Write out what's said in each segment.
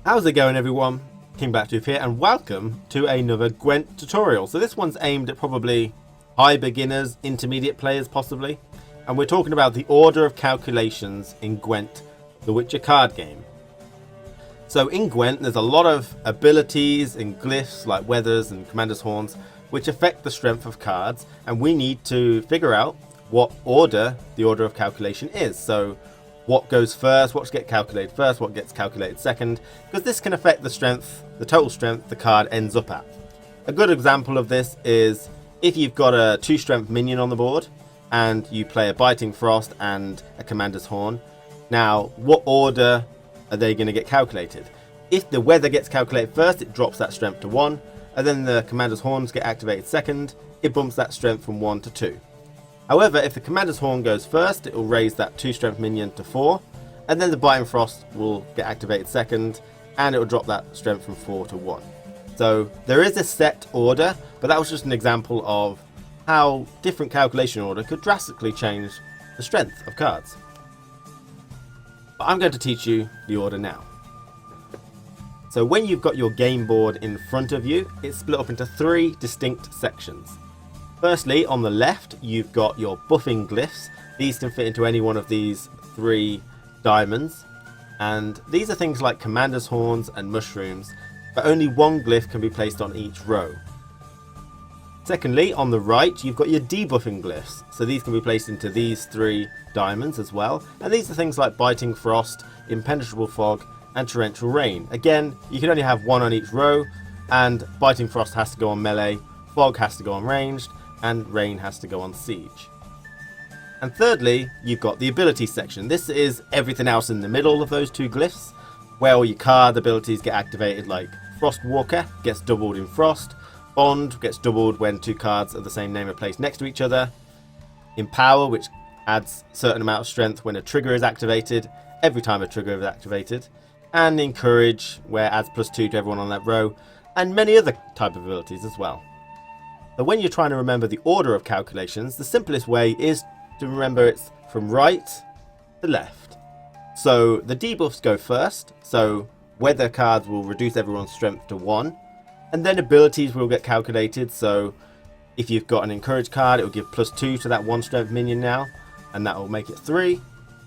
How's it going, everyone? King Bathtooth here, and welcome to another Gwent tutorial. So this one's aimed at probably high beginners, intermediate players possibly, and we're talking about the order of calculations in Gwent, the Witcher card game. So in Gwent there's a lot of abilities and glyphs like weathers and commander's horns which affect the strength of cards, and we need to figure out what order the order of calculation is. So what goes first, what gets calculated first, what gets calculated second, because this can affect the strength, the total strength the card ends up at. A good example of this is if you've got a 2 strength minion on the board and you play a Biting Frost and a Commander's Horn. Now, what order are they going to get calculated? If the weather gets calculated first, it drops that strength to 1, and then the Commander's Horns get activated second, it bumps that strength from 1 to 2. However, if the Commander's Horn goes first, it will raise that 2 strength minion to 4, and then the Biting Frost will get activated second, and it will drop that strength from 4 to 1. So there is a set order, but that was just an example of how different calculation order could drastically change the strength of cards. But I'm going to teach you the order now. So when you've got your game board in front of you, it's split up into 3 distinct sections. Firstly, on the left, you've got your buffing glyphs. These can fit into any one of these 3 diamonds. And these are things like Commander's Horns and Mushrooms, but only one glyph can be placed on each row. Secondly, on the right, you've got your debuffing glyphs. So these can be placed into these 3 diamonds as well. And these are things like Biting Frost, Impenetrable Fog, and Torrential Rain. Again, you can only have one on each row, and Biting Frost has to go on melee, Fog has to go on ranged, and Rain has to go on siege. And thirdly, you've got the ability section. This is everything else in the middle of those 2 glyphs, where all your card abilities get activated, like Frostwalker gets doubled in Frost, Bond gets doubled when 2 cards of the same name are placed next to each other, Empower, which adds a certain amount of strength when a trigger is activated, every time a trigger is activated, and Encourage, where adds +2 to everyone on that row, and many other type of abilities as well. But when you're trying to remember the order of calculations, the simplest way is to remember it's from right to left. So the debuffs go first, so weather cards will reduce everyone's strength to 1, and then abilities will get calculated. So if you've got an Encourage card, it will give +2 to that 1 strength minion now, and that will make it 3.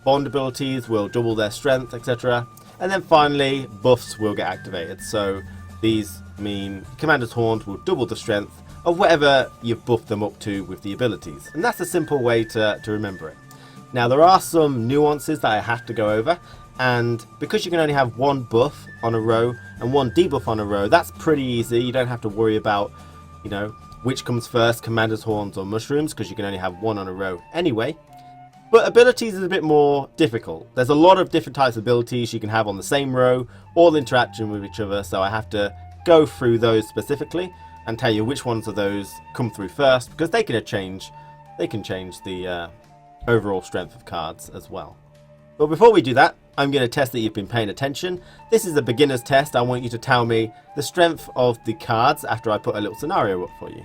Bond abilities will double their strength, etc. And then finally, buffs will get activated. So these mean Commander's Horns will double the strength of whatever you've buffed them up to with the abilities. And that's a simple way to remember it. Now there are some nuances that I have to go over, and because you can only have 1 buff on a row and 1 debuff on a row, that's pretty easy. You don't have to worry about, which comes first, Commander's Horns or Mushrooms, because you can only have 1 on a row anyway. But abilities is a bit more difficult. There's a lot of different types of abilities you can have on the same row, all interaction with each other, so I have to go through those specifically and tell you which ones of those come through first, because they can change the overall strength of cards as well. But before we do that, I'm going to test that you've been paying attention. This is a beginner's test. I want you to tell me the strength of the cards after I put a little scenario up for you.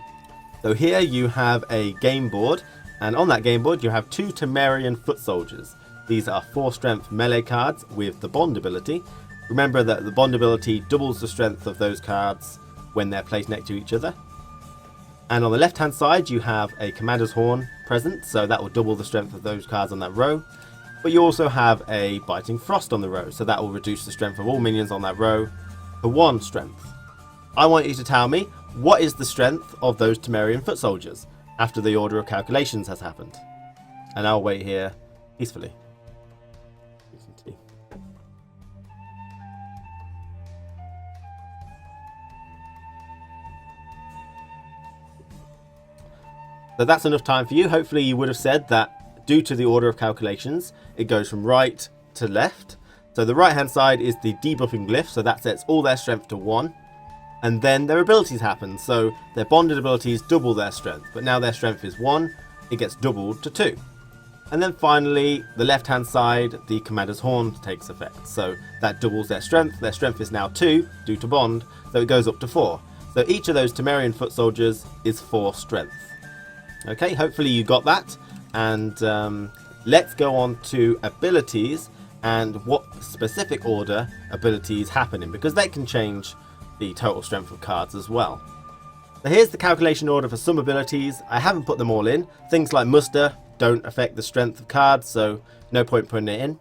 So here you have a game board, and on that game board you have 2 Temerian Foot Soldiers. These are 4 strength melee cards with the Bond ability. Remember that the Bond ability doubles the strength of those cards when they're placed next to each other. And on the left hand side you have a Commander's Horn present, so that will double the strength of those cards on that row. But you also have a Biting Frost on the row, so that will reduce the strength of all minions on that row to 1 strength. I want you to tell me what is the strength of those Temerian Foot Soldiers after the order of calculations has happened. And I'll wait here peacefully. So that's enough time for you. Hopefully you would have said that due to the order of calculations, it goes from right to left. So the right hand side is the debuffing glyph, so that sets all their strength to 1. And then their abilities happen, so their bonded abilities double their strength, but now their strength is 1, it gets doubled to 2. And then finally, the left hand side, the Commander's Horn takes effect, so that doubles their strength is now 2 due to bond, so it goes up to 4. So each of those Temerian Foot Soldiers is 4 strength. Okay, hopefully you got that, and let's go on to abilities, and what specific order abilities happen in, because they can change the total strength of cards as well. So here's the calculation order for some abilities. I haven't put them all in. Things like muster don't affect the strength of cards, so no point putting it in.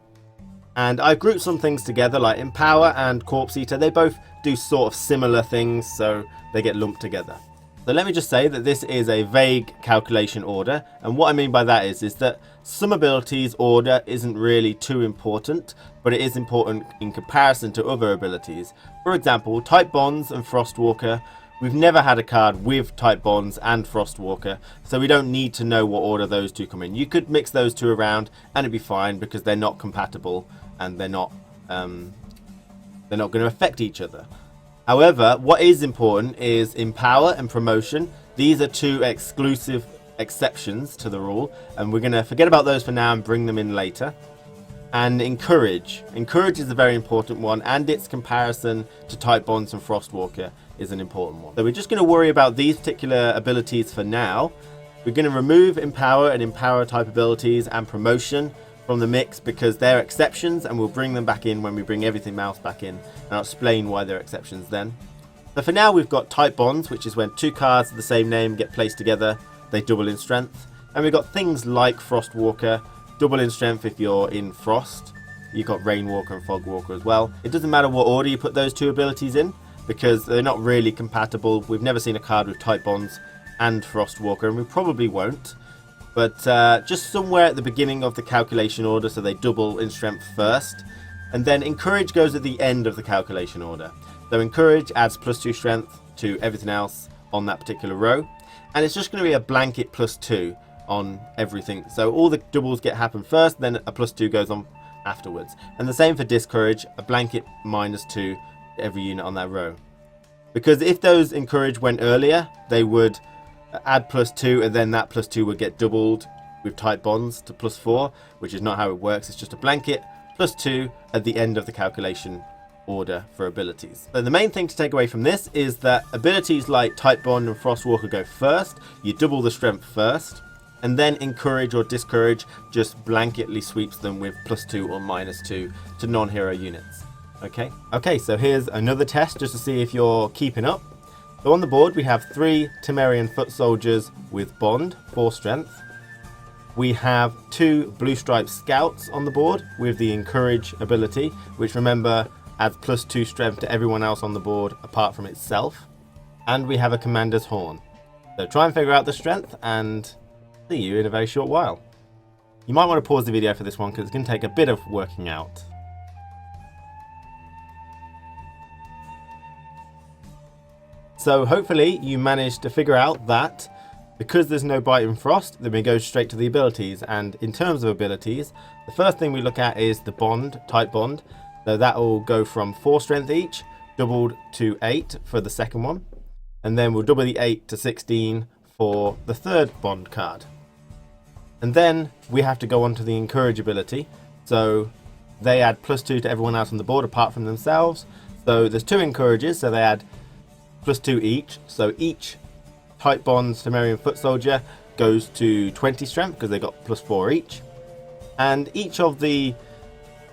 And I've grouped some things together, like Empower and Corpse Eater. They both do sort of similar things, so they get lumped together. So let me just say that this is a vague calculation order, and what I mean by that is that some abilities' order isn't really too important, but it is important in comparison to other abilities. For example, Type Bonds and Frostwalker. We've never had a card with Type Bonds and Frostwalker, so we don't need to know what order those two come in. You could mix those two around and it'd be fine, because they're not compatible and they're not going to affect each other. However, what is important is Empower and Promotion. These are two exclusive exceptions to the rule, and we're going to forget about those for now and bring them in later. And Encourage. Encourage is a very important one, and its comparison to Type Bonds and Frostwalker is an important one. So we're just going to worry about these particular abilities for now. We're going to remove Empower and Empower type abilities and Promotion from the mix, because they're exceptions, and we'll bring them back in when we bring everything else back in, and I'll explain why they're exceptions then. So for now we've got Type Bonds, which is when two cards of the same name get placed together, they double in strength. And we've got things like Frostwalker, double in strength if you're in Frost. You've got Rainwalker and Fogwalker as well. It doesn't matter what order you put those two abilities in, because they're not really compatible. We've never seen a card with Type Bonds and Frostwalker, and we probably won't. But just somewhere at the beginning of the calculation order, so they double in strength first. And then Encourage goes at the end of the calculation order. So Encourage adds +2 strength to everything else on that particular row. And it's just going to be a blanket +2 on everything. So all the doubles happen first, then a +2 goes on afterwards. And the same for Discourage, a blanket -2 to every unit on that row. Because if those Encourage went earlier, they would add +2, and then that +2 would get doubled with Type Bonds to +4, which is not how it works. It's just a blanket +2 at the end of the calculation order for abilities. So the main thing to take away from this is that abilities like Type Bond and Frostwalker go first. You double the strength first, and then Encourage or Discourage just blanketly sweeps them with +2 or -2 to non-hero units. Okay, so here's another test just to see if you're keeping up. So on the board we have 3 Temerian foot soldiers with Bond, 4 strength. We have 2 Blue Stripe Scouts on the board with the Encourage ability, which, remember, adds +2 strength to everyone else on the board apart from itself. And we have a Commander's Horn. So try and figure out the strength, and see you in a very short while. You might want to pause the video for this one, because it's going to take a bit of working out. So hopefully you managed to figure out that because there's no Bite and Frost, then we go straight to the abilities. And in terms of abilities, the first thing we look at is the Bond, Type Bond. So that will go from 4 strength each, doubled to 8 for the second one. And then we'll double the 8 to 16 for the third Bond card. And then we have to go on to the Encourage ability. So they add +2 to everyone else on the board apart from themselves. So there's 2 Encourages, so they add +2 each. So each Type Bonds Temerian foot soldier goes to 20 strength because they got +4 each. And each of the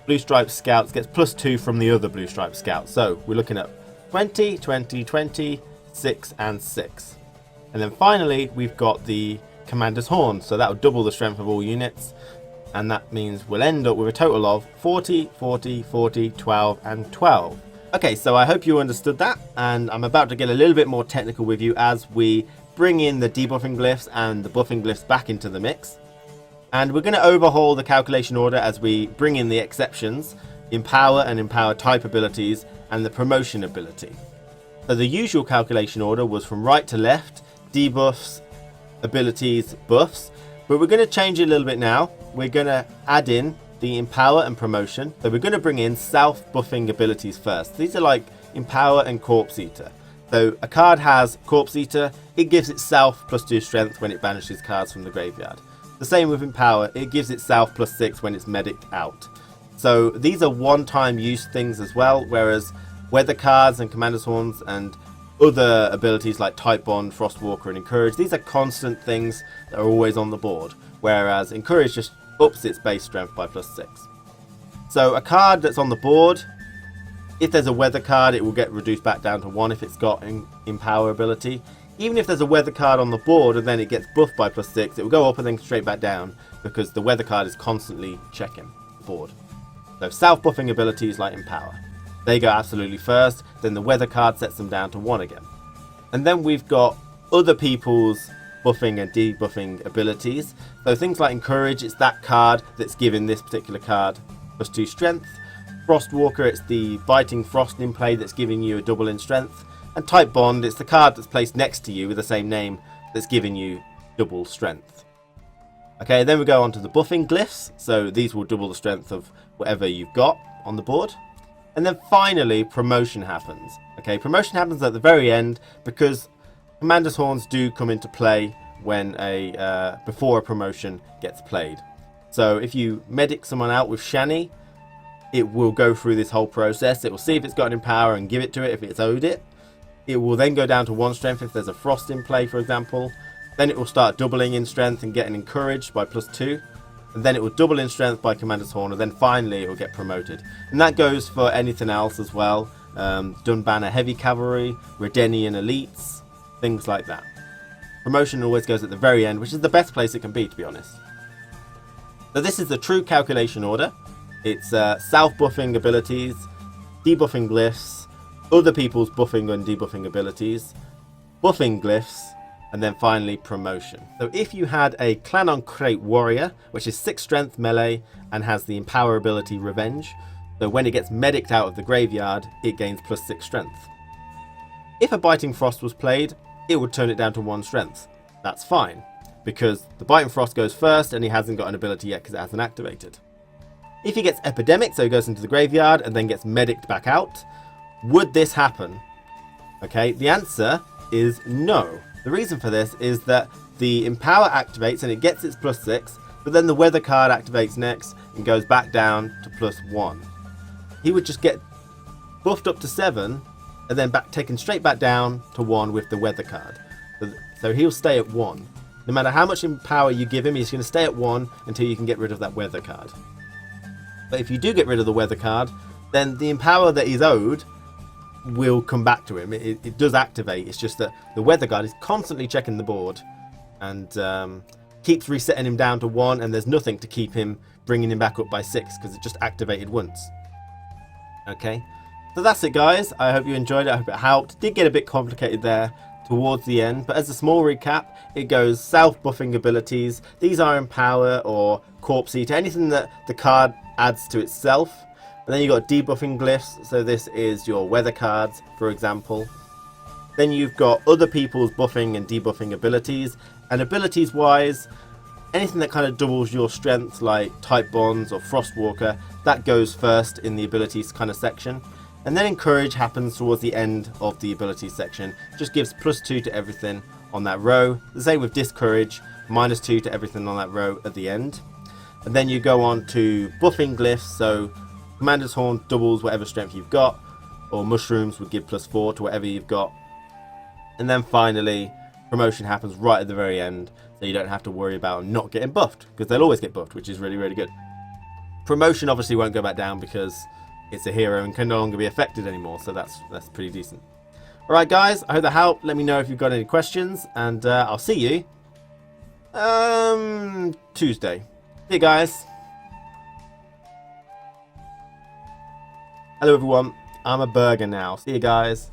Blue Stripe Scouts gets +2 from the other Blue Stripe Scouts. So we're looking at 20, 20, 20, 6 and 6. And then finally we've got the Commander's Horn. So that will double the strength of all units. And that means we'll end up with a total of 40, 40, 40, 12 and 12. Okay, so I hope you understood that, and I'm about to get a little bit more technical with you as we bring in the debuffing glyphs and the buffing glyphs back into the mix. And we're going to overhaul the calculation order as we bring in the exceptions, Empower and Empower type abilities, and the Promotion ability. So the usual calculation order was from right to left, debuffs, abilities, buffs, but we're going to change it a little bit now. We're going to add in the Empower and Promotion. So we're going to bring in self-buffing abilities first. These are like Empower and Corpse Eater. So a card has Corpse Eater, it gives itself +2 strength when it banishes cards from the graveyard. The same with Empower, it gives itself +6 when it's mediced out. So these are one-time use things as well, whereas weather cards and Commander's Horns and other abilities like Type Bond, Frostwalker and Encourage, these are constant things that are always on the board, whereas Encourage just ups its base strength by +6. So a card that's on the board, if there's a weather card, it will get reduced back down to 1 if it's got empower ability. Even if there's a weather card on the board and then it gets buffed by +6, it will go up and then straight back down because the weather card is constantly checking the board. So self-buffing abilities like empower, they go absolutely first, then the weather card sets them down to 1 again. And then we've got other people's buffing and debuffing abilities. So things like encourage, it's that card that's giving this particular card +2 strength. Frostwalker, it's the biting frost in play that's giving you a double in strength. And type bond, it's the card that's placed next to you with the same name that's giving you double strength. Okay, then we go on to the buffing glyphs. So these will double the strength of whatever you've got on the board. And then finally, promotion happens. Okay, promotion happens at the very end because Commander's Horns do come into play when before a promotion gets played. So if you medic someone out with Shani, it will go through this whole process. It will see if it's got an empower and give it to it if it's owed it. It will then go down to 1 strength if there's a frost in play, for example. Then it will start doubling in strength and getting encouraged by +2. And then it will double in strength by Commander's Horn, and then finally it will get promoted. And that goes for anything else as well. Dunbanner Heavy Cavalry, Redenian Elites, things like that. Promotion always goes at the very end, which is the best place it can be, to be honest. So this is the true calculation order. It's self-buffing abilities, debuffing glyphs, other people's buffing and debuffing abilities, buffing glyphs, and then finally promotion. So if you had a Clan on Crate Warrior, which is 6 strength melee and has the empower ability Revenge, so when it gets medicked out of the graveyard, it gains +6 strength. If a Biting Frost was played, it would turn it down to 1 strength. That's fine, because the Biting Frost goes first and he hasn't got an ability yet because it hasn't activated. If he gets Epidemic, so he goes into the graveyard and then gets medicked back out, would this happen? Okay, the answer is no. The reason for this is that the Empower activates and it gets its +6, but then the Weather card activates next and goes back down to +1. He would just get buffed up to 7 and then taken straight back down to 1 with the Weather card. So he'll stay at 1. No matter how much Empower you give him, he's going to stay at 1 until you can get rid of that Weather card. But if you do get rid of the Weather card, then the Empower that he's owed will come back to him. It does activate. It's just that the Weather guard is constantly checking the board and keeps resetting him down to 1, and there's nothing to keep him bringing him back up by 6 because it just activated once. Okay, so that's it, guys. I hope you enjoyed it. I hope it helped. It did get a bit complicated there towards the end, but as a small recap, it goes self-buffing abilities. These are Empower or Corpse Eater, anything that the card adds to itself. And then you've got debuffing glyphs, so this is your weather cards, for example. Then you've got other people's buffing and debuffing abilities. And abilities wise, anything that kind of doubles your strength, like type bonds or Frostwalker, that goes first in the abilities kind of section. And then encourage happens towards the end of the abilities section. Just gives +2 to everything on that row. The same with discourage, -2 to everything on that row at the end. And then you go on to buffing glyphs, so Commander's Horn doubles whatever strength you've got, or Mushrooms would give +4 to whatever you've got. And then finally, promotion happens right at the very end, so you don't have to worry about not getting buffed, because they'll always get buffed, which is really, really good. Promotion obviously won't go back down because it's a hero and can no longer be affected anymore, so that's pretty decent. Alright guys, I hope that helped. Let me know if you've got any questions, and I'll see you Tuesday. See you guys. Hello everyone, I'm a burger now. See you guys.